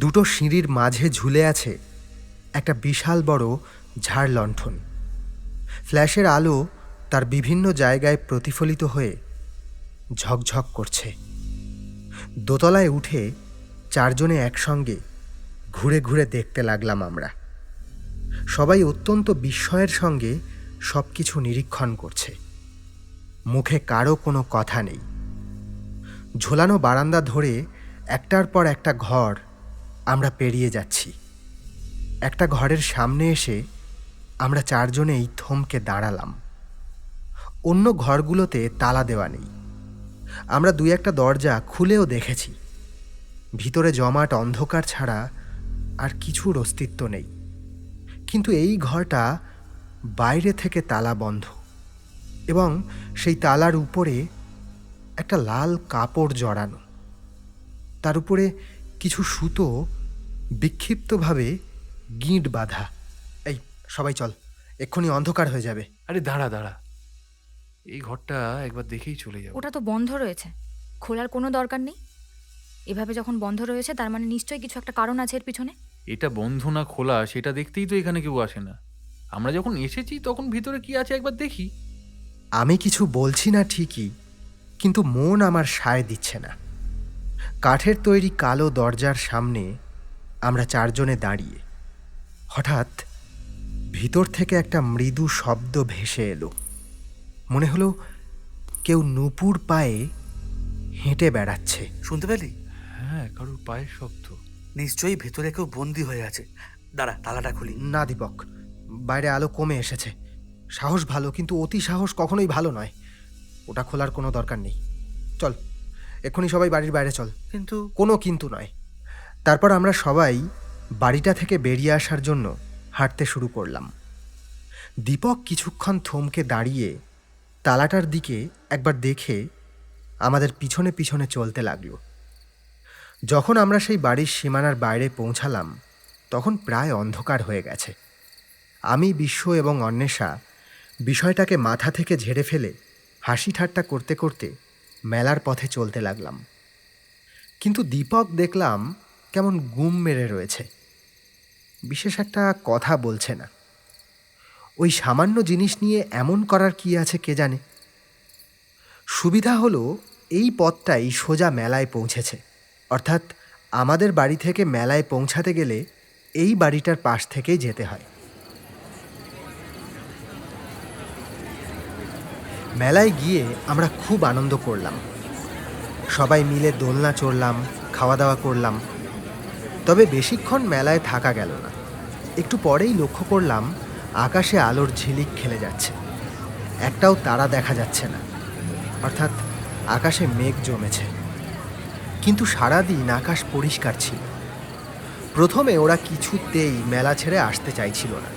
দুটো সিঁড়ির মাঝে ঝুলে আছে একটা বিশাল বড় ঝাড় লণ্ঠন। ফ্ল্যাশের আলো তার বিভিন্ন জায়গায় প্রতিফলিত হয়ে ঝকঝক করছে। দোতলায় উঠে চারজনে একসঙ্গে ঘুরে ঘুরে দেখতে লাগলাম আমরা। সবাই অত্যন্ত বিস্ময়ের সঙ্গে সব কিছু নিরীক্ষণ করছে। মুখে কারো কোনো কথা নেই। ঝোলানো বারান্দা ধরে একটার পর একটা ঘর আমরা পেরিয়ে যাচ্ছি। একটা ঘরের সামনে এসে আমরা চারজনেই থমকে দাঁড়ালাম। অন্য ঘরগুলোতে তালা দেওয়া নেই। আমরা দুই একটা দরজা খুলেও দেখেছি। ভিতরে জমাট অন্ধকার ছাড়া আর কিছুর অস্তিত্ব নেই। কিন্তু এই ঘরটা বাইরে থেকে তালা বন্ধ, এবং সেই তালার উপরে একটা লাল কাপড় জড়ানো। তার উপরে কিছু সুতো বিক্ষিপ্তভাবে গিঁট বাঁধা। এই সবাই চল, এক্ষুনি অন্ধকার হয়ে যাবে।
আরে দাঁড়া দাঁড়া, এই ঘরটা একবার দেখেই চলে যাবো।
ওটা তো বন্ধ রয়েছে, খোলার কোনো দরকার নেই। এভাবে যখন বন্ধ রয়েছে তার মানে নিশ্চয়ই কিছু একটা কারণ আছে এর পিছনে।
এটা বন্ধ না খোলা সেটা দেখতেই তো এখানে কেউ আসে না। আমরা যখন এসেছি তখন ভিতরে কি আছে একবার দেখি।
আমি কিছু বলছি না ঠিকই, কিন্তু মন আমার সায় দিচ্ছে না। কাঠের তৈরি কালো দরজার সামনে আমরা চারজনে দাঁড়িয়ে। হঠাৎ ভিতর থেকে একটা মৃদু শব্দ ভেসে এলো। মনে হলো কেউ নূপুর পায়ে হেঁটে বেড়াচ্ছে।
শুনতে পেলি?
হ্যাঁ, কারোর পায়ের শব্দ।
নিশ্চয়ই ভেতরে কেউ বন্দি হয়ে আছে। দাঁড়া, তালাটা খুলি।
না দীপক, বাইরে আলো কমে এসেছে। সাহস ভালো, কিন্তু অতি সাহস কখনোই ভালো নয়। ওটা খোলার কোনো দরকার নেই। চল, এক্ষুনি সবাই বাড়ির বাইরে চল।
কিন্তু
কোনো কিন্তু নয়। তারপর আমরা সবাই বাড়িটা থেকে বেরিয়ে আসার জন্য হাঁটতে শুরু করলাম। দীপক কিছুক্ষণ থমকে দাঁড়িয়ে তালাটার দিকে একবার দেখে আমাদের পিছনে পিছনে চলতে লাগলো। যখন আমরা সেই বাড়ির সীমানার বাইরে পৌঁছালাম তখন প্রায় অন্ধকার হয়ে গেছে। আমি, বিশ্ব এবং অন্বেষা বিষয়টাকে মাথা থেকে ঝেড়ে ফেলে হাসি ঠাট্টা করতে করতে মেলার পথে চলতে লাগলাম। কিন্তু দীপক দেখলাম কেমন গুম মেরে রয়েছে। বিশেষ একটা কথা বলছে না। ওই সামান্য জিনিস নিয়ে এমন করার কি আছে কে জানে। সুবিধা হলো এই পথটাই সোজা মেলায় পৌঁছেছে। অর্থাৎ আমাদের বাড়ি থেকে মেলায় পৌঁছাতে গেলে এই বাড়িটার পাশ থেকেই যেতে হয়। মেলায় গিয়ে আমরা খুব আনন্দ করলাম। সবাই মিলে দোলনা চড়লাম, খাওয়া দাওয়া করলাম। তবে বেশিক্ষণ মেলায় থাকা গেল না। একটু পরেই লক্ষ্য করলাম আকাশে আলোর ঝিলিক খেলে যাচ্ছে। একটাও তারা দেখা যাচ্ছে না, অর্থাৎ আকাশে মেঘ জমেছে। কিন্তু সারাদিন আকাশ পরিষ্কার ছিল। প্রথমে ওরা কিছুতেই মেলা ছেড়ে আসতে চাইছিল না।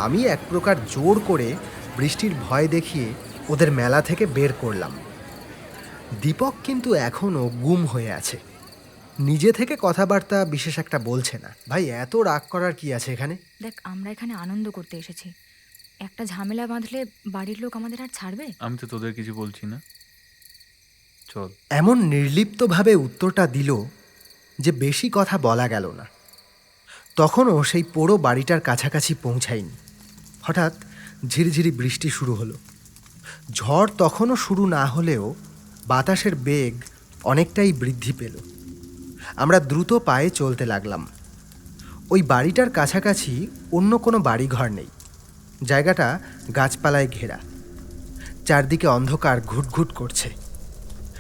আমি এক প্রকার জোর করে বৃষ্টির ভয় দেখিয়ে ওদের মেলা থেকে বের করলাম। দীপক কিন্তু এখনও গুম হয়ে আছে। নিজে থেকে কথাবার্তা বিশেষ একটা বলছে না। ভাই, এত রাগ করার কি আছে এখানে?
দেখ, আমরা এখানে আনন্দ করতে এসেছি। একটা ঝামেলা বাঁধলে বাড়ির লোক আমাদের আর ছাড়বে?
আমি তো তোদের কিছু বলছি না, চল।
এমন নির্লিপ্তভাবে উত্তরটা দিল যে বেশি কথা বলা গেল না। তখনও সেই পোড়ো বাড়িটার কাছাকাছি পৌঁছায়নি। হঠাৎ ঝিরিঝিরি বৃষ্টি শুরু হলো। ঝড় তখনও শুরু না হলেও বাতাসের বেগ অনেকটাই বৃদ্ধি পেল। আমরা দ্রুত পায়ে চলতে লাগলাম। ওই বাড়িটার কাছাকাছি অন্য কোনো বাড়িঘর নেই। জায়গাটা গাছপালায় ঘেরা। চারদিকে অন্ধকার ঘুটঘুট করছে।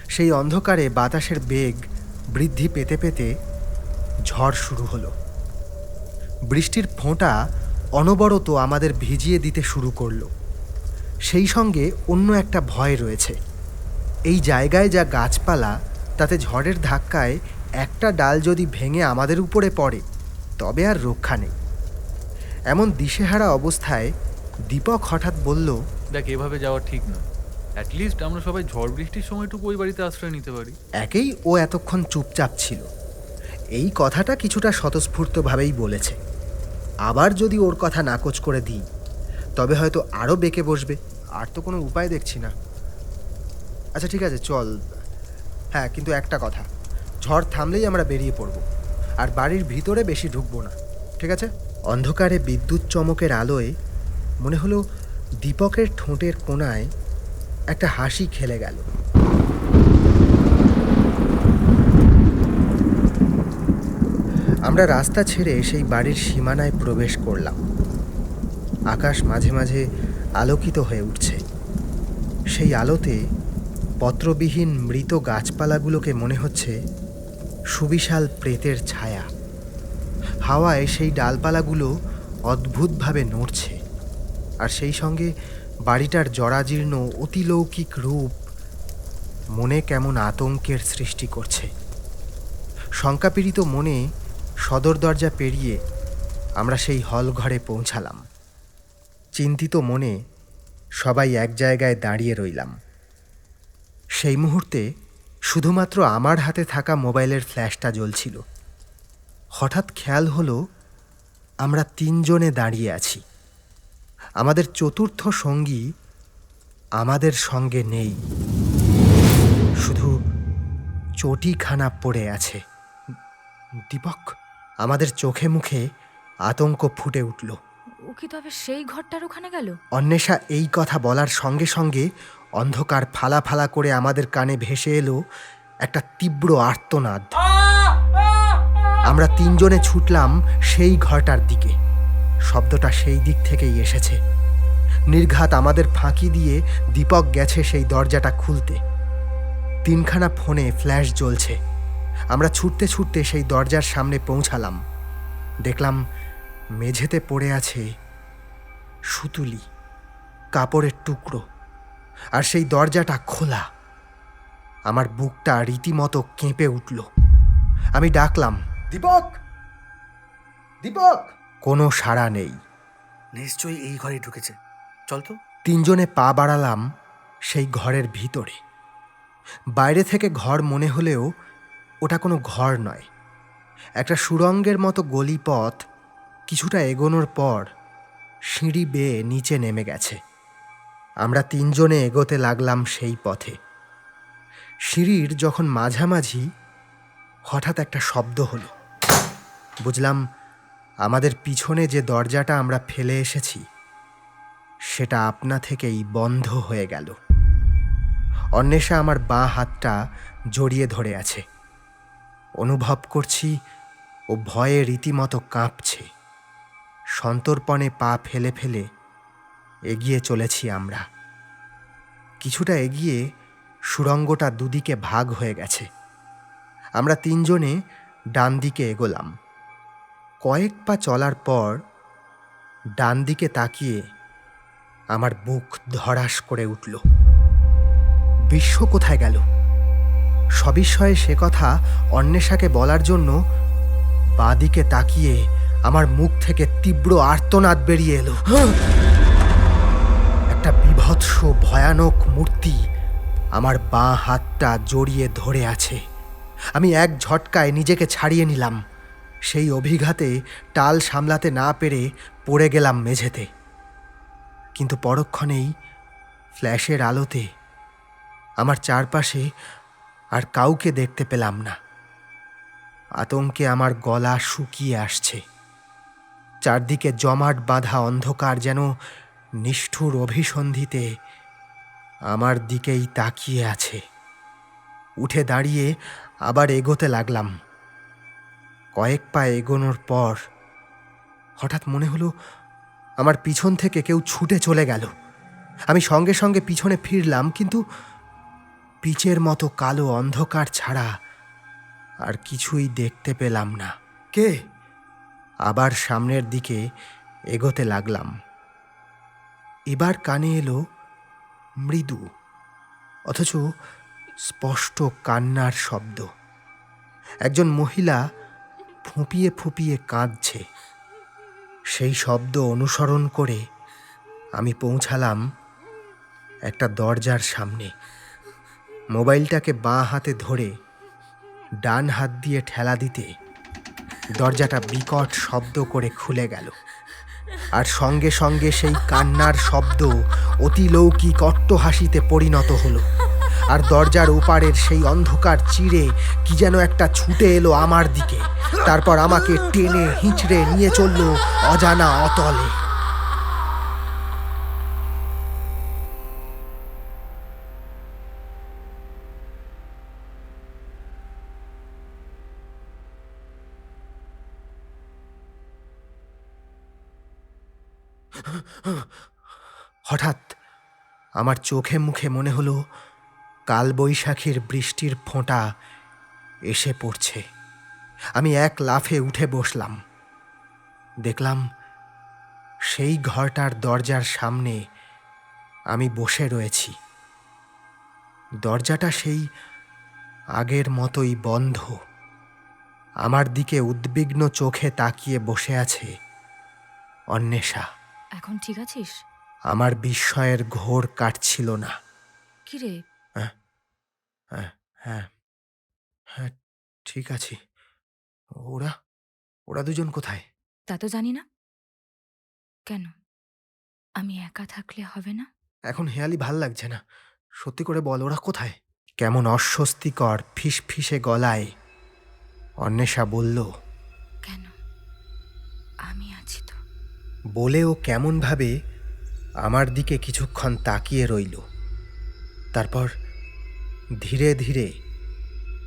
সেই অন্ধকারে বাতাসের বেগ বৃদ্ধি পেতে পেতে ঝড় শুরু হলো। বৃষ্টির ফোঁটা অনবরত আমাদের ভিজিয়ে দিতে শুরু করলো। সেই সঙ্গে অন্য একটা ভয় রয়েছে। এই জায়গায় যা গাছপালা, তাতে ঝড়ের ধাক্কায় একটা ডাল যদি ভেঙে আমাদের উপরে পড়ে তবে আর রক্ষা নেই। এমন দিশেহারা অবস্থায় দীপক হঠাৎ বলল,
দেখ, এভাবে যাওয়া ঠিক নয়। অ্যাটলিস্ট আমরা সবাই ঝড় বৃষ্টির সময়টুকু ওই বাড়িতে আশ্রয় নিতে পারি।
একেই ও এতক্ষণ চুপচাপ ছিল। এই কথাটা কিছুটা স্বতঃস্ফূর্তভাবেই বলেছে। আবার যদি ওর কথা নাকচ করে দিই তবে হয়তো আরও বেঁকে বসবে। আর তো কোনো উপায় দেখছি না। আচ্ছা ঠিক আছে, চল। হ্যাঁ, কিন্তু একটা কথা, ঝড় থামলেই আমরা বেরিয়ে পড়ব, আর বাড়ির ভিতরে বেশি ঢুকবো না, ঠিক আছে? অন্ধকারে বিদ্যুৎ চমকের আলোয় মনে হলো দীপকের ঠোঁটের কোণায় একটা হাসি খেলে গেল। আমরা রাস্তা ছেড়ে সেই বাড়ির সীমানায় প্রবেশ করলাম। আকাশ মাঝে মাঝে আলোকিত হয়ে উঠছে। সেই আলোতে পত্রবিহীন মৃত গাছপালাগুলোকে মনে হচ্ছে সুবিশাল প্রেতের ছায়া। হাওয়ায় সেই ডালপালাগুলো অদ্ভুতভাবে নড়ছে, আর সেই সঙ্গে বাড়িটার জরাজীর্ণ অতিলৌকিক রূপ মনে কেমন আতঙ্কের সৃষ্টি করছে। শঙ্কাপীড়িত মনে সদর দরজা পেরিয়ে আমরা সেই হল ঘরে পৌঁছালাম। চিন্তিত মনে সবাই এক জায়গায় দাঁড়িয়ে রইলাম। সেই মুহূর্তে শুধুমাত্র আমার হাতে থাকা মোবাইলের ফ্ল্যাশটা জ্বলছিল। হঠাৎ খেয়াল হলো আমরা 3 জনে দাঁড়িয়ে আছি। আমাদের চতুর্থ সঙ্গী আমাদের সঙ্গে নেই, শুধু চটিখানা পড়ে আছে। দীপক! আমাদের চোখে মুখে আতঙ্ক ফুটে উঠল।
ও কি তবে সেই ঘরটার ওখানে গেল?
অন্বেষা এই কথা বলার সঙ্গে সঙ্গে অন্ধকার ফালা ফালা করে আমাদের কানে ভেসে এলো একটা তীব্র আর্তনাদ। আমরা 3 জনে ছুটলাম সেই ঘরটার দিকে। শব্দটা সেই দিক থেকেই এসেছে। নির্ঘাত আমাদের ফাঁকি দিয়ে দীপক গেছে সেই দরজাটা খুলতে। 3খানা ফোনে ফ্ল্যাশ জ্বলছে। আমরা ছুটতে ছুটতে সেই দরজার সামনে পৌঁছালাম। দেখলাম মেঝেতে পড়ে আছে সুতুলি, কাপড়ের টুকরো, আর সেই দরজাটা খোলা। আমার বুকটা রীতিমতো কেঁপে উঠল। আমি ডাকলাম, দীপক! দীপক! কোনো সাড়া নেই।
নিশ্চয়ই এই ঘরেই ঢুকেছে, চল তো।
3 জনে পা বাড়ালাম সেই ঘরের ভিতরে। বাইরে থেকে ঘর মনে হলেও ওটা কোনো ঘর নয়। একটা সুড়ঙ্গের মতো গলিপথ কিছুটা এগোনোর পর সিঁড়ি বেয়ে নিচে নেমে গেছে। আমরা 3 জনে এগোতে লাগলাম সেই পথে। সিঁড়ির যখন মাঝামাঝি হঠাৎ একটা শব্দ হলো। বুঝলাম আমাদের পিছনে যে দরজাটা আমরা ফেলে এসেছি সেটা আপনা থেকেই বন্ধ হয়ে গেল। অন্বেষা আমার বাঁ হাতটা জড়িয়ে ধরে আছে। অনুভব করছি ও ভয়ে রীতিমতো কাঁপছে। সন্তর্পণে পা ফেলে ফেলে এগিয়ে চলেছি আমরা। কিছুটা এগিয়ে সুড়ঙ্গটা দুদিকে ভাগ হয়ে গেছে। আমরা 3 জনে ডান দিকে এগোলাম। কয়েক পা চলার পর ডান দিকে তাকিয়ে আমার বুক ধড়াস করে উঠল। বিশ্ব কোথায় গেল? সবিস্ময়ে সে কথা অন্বেষাকে বলার জন্য বাঁদিকে তাকিয়ে আমার মুখ থেকে তীব্র আর্তনাদ বেরিয়ে এলো। একটা বীভৎস ভয়ানক মূর্তি আমার বাঁ হাতটা জড়িয়ে ধরে আছে। আমি এক ঝটকায় নিজেকে ছাড়িয়ে নিলাম। সেই অভিঘাতে টাল সামলাতে না পেরে পড়ে গেলাম মেঝেতে। কিন্তু পরক্ষণেই ফ্ল্যাশের আলোতে আমার চারপাশে আর কাউকে দেখতে পেলাম না। আতঙ্কে আমার গলা শুকিয়ে আসছে। চারদিকে জমাট বাঁধা অন্ধকার যেন নিষ্ঠুর অভিসন্ধিতে আমার দিকেই তাকিয়ে আছে। উঠে দাঁড়িয়ে আবার এগোতে লাগলাম। কয়েক পা এগোনোর পর হঠাৎ মনে হলো আমার পিছন থেকে কেউ ছুটে চলে গেল। আমি সঙ্গে সঙ্গে পিছনে ফিরলাম, কিন্তু পিচের মতো কালো অন্ধকার ছাড়া আর কিছুই দেখতে পেলাম না। কে? আবার সামনের দিকে এগোতে লাগলাম। এবার কানে এলো মৃদু অথচ স্পষ্ট কান্নার শব্দ। একজন মহিলা ফুঁপিয়ে ফুঁপিয়ে কাঁদছে। সেই শব্দ অনুসরণ করে আমি পৌঁছালাম একটা দরজার সামনে। মোবাইলটাকে বাঁ হাতে ধরে ডান হাত দিয়ে ঠেলা দিতে দরজাটা বিকট শব্দ করে খুলে গেল। আর সঙ্গে সঙ্গে সেই কান্নার শব্দ অতিলৌকিক অট্টহাসিতে পরিণত হলো। আর দরজার ওপারের সেই অন্ধকার চিরে কি যেন একটা ছুটে এলো আমার দিকে। তারপর আমাকে টেনে হিঁচড়ে নিয়ে চলল অজানা অতলে। হঠাৎ আমার চোখে মুখে মনে হলো কালবৈশাখীর বৃষ্টির ফোঁটা এসে পড়ছে। আমি এক লাফে উঠে বসলাম। দেখলাম সেই ঘরটার দরজার সামনে আমি বসে রয়েছি। দরজাটা সেই আগের মতোই বন্ধ। আমার দিকে উদ্বিগ্ন চোখে তাকিয়ে বসে আছে অন্বেষা।
এখন ঠিক আছিস?
আমার বিস্ময়ের ঘোর কাটছিল না।
কি রে?
হ্যাঁ হ্যাঁ হ্যাঁ, ঠিক আছে। ওরা ওরা দুজন কোথায়?
তা তো জানি না। কেন? আমি একা থাকলে হবে না?
এখন হেয়ালি ভাল লাগছে না। সত্যি করে বল, ওরা কোথায়? কেমন অস্বস্তিকর ফিসফিসে গলায় অন্বেষা বলল।
কেন? আমি আছি তো।
বলে ও কেমনভাবে আমার দিকে কিছুক্ষণ তাকিয়ে রইল। তারপর ধীরে ধীরে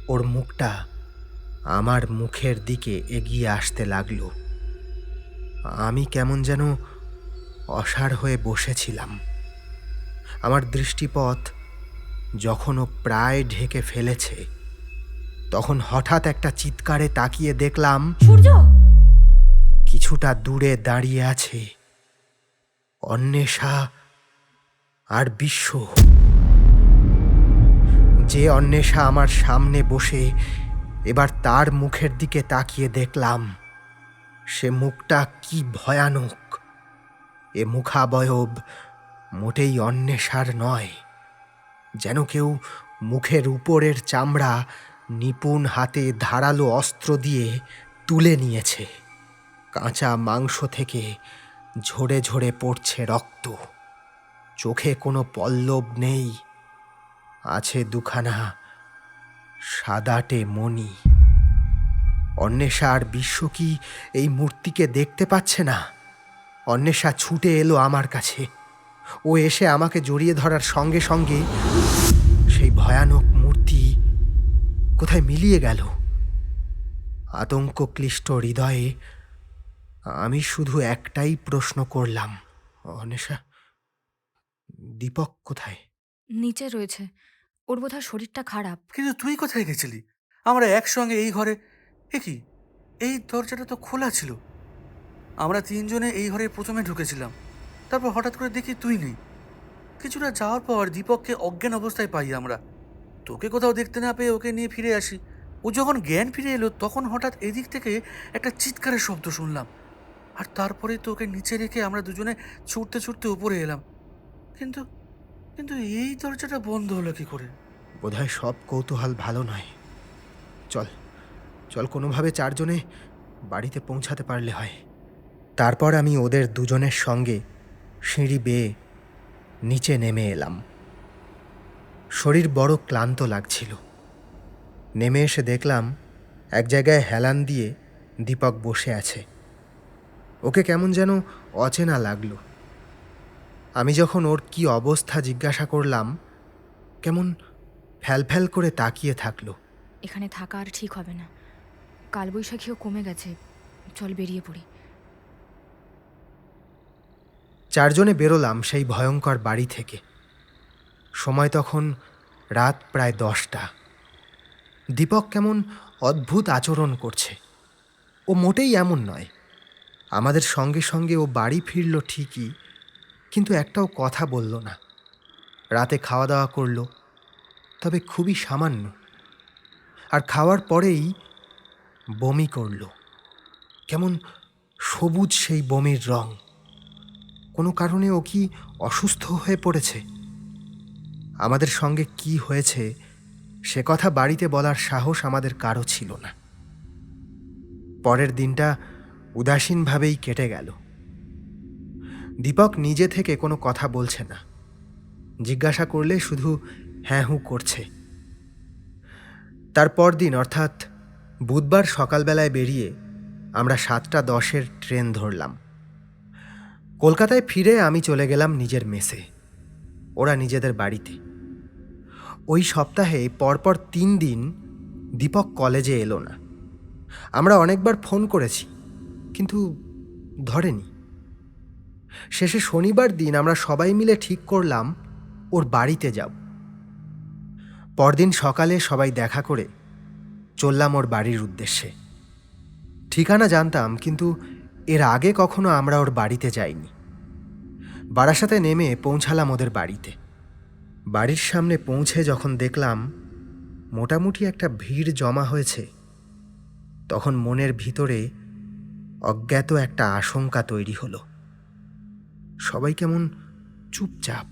ওর মুখটা আমার মুখের দিকে এগিয়ে আসতে লাগলো। আমি কেমন যেন অসাড় হয়ে বসেছিলাম। আমার দৃষ্টিপথ যখন ও প্রায় ঢেকে ফেলেছে, তখন হঠাৎ একটা চিৎকারে তাকিয়ে দেখলাম
সূর্য!
কিছুটা দূরে দাঁড়িয়ে আছে অন্বেষা আর বিশ্ব। যে অন্বেষা আমার সামনে বসে, এবার তার মুখের দিকে তাকিয়ে দেখলাম সে মুখটা কি ভয়ানক। এ মুখাবয়ব মোটেই অন্বেষার নয়। যেন কেউ মুখের উপরের চামড়া নিপুণ হাতে ধারালো অস্ত্র দিয়ে তুলে নিয়েছে। কাঁচা মাংস থেকে ঝরে ঝরে পড়ছে রক্ত। চোখে কোনো পল্লব নেই। আছে দুখানা সাদাটে মণি। অন্বেষা আর বিশ্ব কি এই মূর্তিকে দেখতে পাচ্ছে না? অন্বেষা ছুটে এলো আমার কাছে। ও এসে আমাকে জড়িয়ে ধরার সঙ্গে সঙ্গে সেই ভয়ানক মূর্তি কোথায় মিলিয়ে গেল। আতঙ্ক ক্লিষ্ট হৃদয়ে আমি শুধু একটাই প্রশ্ন করলাম, অন্বেষা, দীপক কোথায়?
নিচে রয়েছে। ওর বোধহয় শরীরটা খারাপ।
কিন্তু তুই কোথায় গেছিলি? আমরা একসঙ্গে এই ঘরে। এ কি, এই দরজাটা তো খোলা ছিল। আমরা তিনজনে এই ঘরে প্রথমে ঢুকেছিলাম। তারপর হঠাৎ করে দেখি তুই নেই। কিছুটা যাওয়ার পর দীপককে অজ্ঞান অবস্থায় পাই আমরা। তোকে কোথাও দেখতে না পেয়ে ওকে নিয়ে ফিরে আসি। ও যখন জ্ঞান ফিরে এলো, তখন হঠাৎ এদিক থেকে একটা চিৎকারের শব্দ শুনলাম। আর তারপরে তো ওকে নিচে রেখে আমরা দুজনে ছুটতে ছুটতে উপরে এলাম। কিন্তু কিন্তু এই দরজাটা বন্ধ হলো কি করে?
বোধহয় সব কৌতূহল ভালো নয়। চল চল, কোনোভাবে চারজনে বাড়িতে পৌঁছাতে পারলে হয়। তারপর আমি ওদের দুজনের সঙ্গে সিঁড়ি বেয়ে নিচে নেমে এলাম। শরীর বড় ক্লান্ত লাগছিল। নেমে এসে দেখলাম এক জায়গায় হেলান দিয়ে দীপক বসে আছে। ওকে কেমন যেন অচেনা লাগলো। আমি যখন ওর কি অবস্থা জিজ্ঞাসা করলাম, কেমন ফ্যালফ্যাল করে তাকিয়ে থাকলো।
এখানে থাকা আর ঠিক হবে না। কালবৈশাখীও কমে গেছে। চল বেরিয়ে পড়ি।
চারজনে বেরোলাম সেই ভয়ঙ্কর বাড়ি থেকে। সময় তখন রাত প্রায় 10টা। দীপক কেমন অদ্ভুত আচরণ করছে। ও মোটেই এমন নয়। আমাদের সঙ্গে সঙ্গে ও বাড়ি ফিরল ঠিকই, কিন্তু একটাও কথা বলল না। রাতে খাওয়া দাওয়া করলো, তবে খুবই সামান্য। আর খাওয়ার পরেই বমি করল। কেমন সবুজ সেই বমির রং। কোনো কারণে ও কি অসুস্থ হয়ে পড়েছে? আমাদের সঙ্গে কি হয়েছে সে কথা বাড়িতে বলার সাহস আমাদের কারো ছিল না। পরের দিনটা উদাসীনভাবেই কেটে গেল। দীপক নিজে থেকে কোনো কথা বলছে না। জিজ্ঞাসা করলে শুধু হ্যাঁ হুঁ করছে। তারপর দিন অর্থাৎ বুধবার সকালবেলায় বেরিয়ে আমরা 7:10 ট্রেন ধরলাম। কলকাতায় ফিরে আমি চলে গেলাম নিজের মেসে, ওরা নিজেদের বাড়িতে। ওই সপ্তাহে পরপর 3 দিন দীপক কলেজে এলো না। আমরা অনেকবার ফোন করেছি, কিন্তু ধরেনি। শেষে শনিবার দিন আমরা সবাই মিলে ঠিক করলাম ওর বাড়িতে যাব। পরদিন সকালে সবাই দেখা করে চললাম ওর বাড়ির উদ্দেশ্যে। ঠিকানা জানতাম, কিন্তু এর আগে কখনো আমরা ওর বাড়িতে যাইনি। বারাসাতে নেমে পৌঁছালাম ওদের বাড়িতে। বাড়ির সামনে পৌঁছে যখন দেখলাম মোটামুটি একটা ভিড় জমা হয়েছে, তখন মনের ভিতরে অজ্ঞাত একটা আশঙ্কা তৈরি হলো। সবাই কেমন চুপচাপ,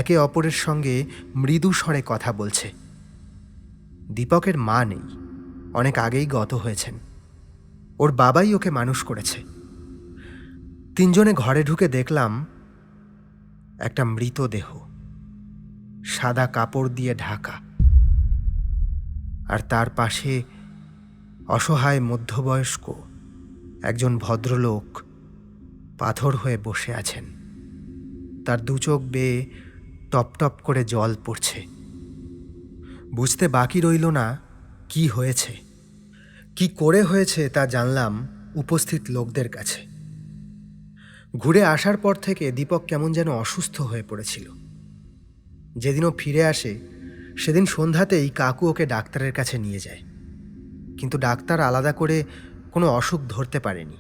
একে অপরের সঙ্গে মৃদু স্বরে কথা বলছে। দীপকের মা নেই, অনেক আগেই গত হয়েছেন। ওর বাবাই ওকে মানুষ করেছে। তিনজনে ঘরে ঢুকে দেখলাম একটা মৃতদেহ, সাদা কাপড় দিয়ে ঢাকা, আর তার পাশে অসহায় মধ্যবয়স্ক একজন ভদ্রলোক পাথর হয়ে বসে আছেন। তার দু চোখ বেয়ে টপ টপ করে জল পড়ছে। বুঝতে বাকি রইল না কি হয়েছে, কি করে হয়েছে তা জানলাম উপস্থিত লোকদের কাছে। ঘুরে আসার পর থেকে দীপক কেমন যেন অসুস্থ হয়ে পড়েছিল। যেদিনও ফিরে আসে সেদিন সন্ধ্যাতেই কাকু ওকে ডাক্তারের কাছে নিয়ে যায়, কিন্তু ডাক্তার আলাদা করে কোনো অসুখ ধরতে পারেনি।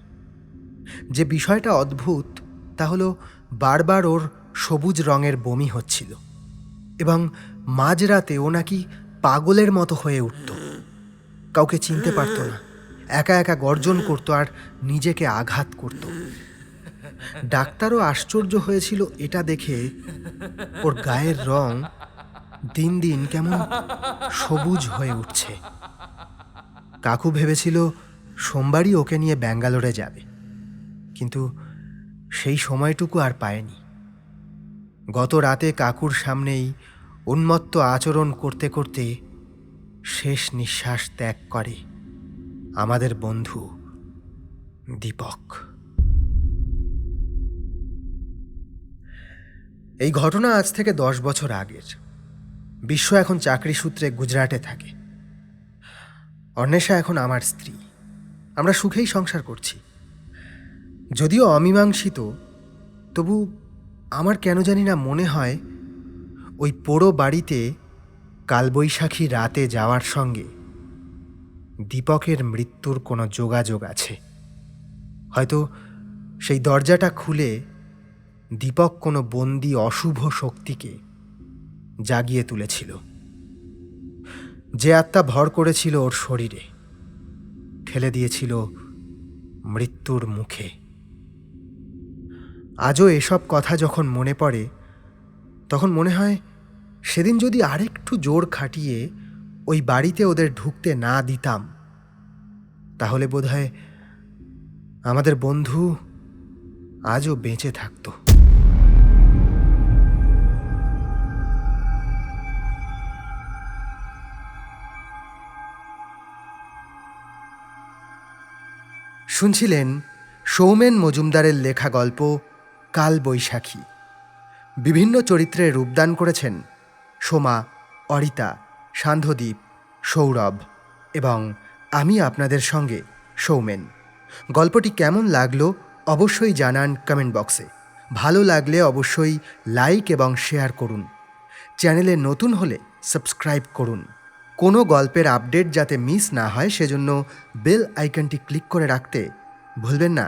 যে বিষয়টা অদ্ভুত তা হলো বারবার ওর সবুজ রঙের বমি হচ্ছিল, এবং মাঝরাতে ও নাকি পাগলের মতো হয়ে উঠত। কাউকে চিনতে পারত না, একা একা গর্জন করত আর নিজেকে আঘাত করত। ডাক্তারও আশ্চর্য হয়েছিল এটা দেখে ওর গায়ের রং দিন দিন কেমন সবুজ হয়ে উঠছে। কাকু ভেবেছিল সোমবারই ওকে নিয়ে ব্যাঙ্গালোরে যাবে, কিন্তু সেই সময়টুকু আর পায়নি। গত রাতে কাকুর সামনেই উন্মত্ত আচরণ করতে করতে শেষ নিঃশ্বাস ত্যাগ করে আমাদের বন্ধু দীপক। এই ঘটনা আজ থেকে 10 বছর আগের। বিশ্ব এখন চাকরি সূত্রে গুজরাটে থাকে। অন্বেষা এখন আমার স্ত্রী। আমরা সুখেই সংসার করছি। যদিও অমীমাংসিত, তবু আমার কেন জানি না মনে হয় ওই পোড়ো বাড়িতে কালবৈশাখী রাতে যাওয়ার সঙ্গে দীপকের মৃত্যুর কোনো যোগাযোগ আছে। হয়তো সেই দরজাটা খুলে দীপক কোনো বন্দি অশুভ শক্তিকে জাগিয়ে তুলেছিল, যে আত্মা ভর করেছিল ওর শরীরে, ঠেলে দিয়েছিল মৃত্যুর মুখে। আজও এসব কথা যখন মনে পড়ে, তখন মনে হয় সেদিন যদি আরেকটু জোর খাটিয়ে ওই বাড়িতে ওদের ঢুকতে না দিতাম, তাহলে বোধহয় আমাদের বন্ধু আজও বেঁচে থাকত। শুনছিলেন সৌমেন মজুমদারের লেখা গল্প কালবৈশাখী। বিভিন্ন চরিত্রে রূপদান করেছেন সোমা, অরিতা, সান্ধ্যদীপ, সৌরভ এবং আমি আপনাদের সঙ্গে সৌমেন। গল্পটি কেমন লাগলো অবশ্যই জানান কমেন্ট বক্সে। ভালো লাগলে অবশ্যই লাইক এবং শেয়ার করুন। চ্যানেলে নতুন হলে সাবস্ক্রাইব করুন। কোনো গল্পের আপডেট যাতে মিস না হয় সেজন্য বেল আইকনটি ক্লিক করে রাখতে ভুলবেন না।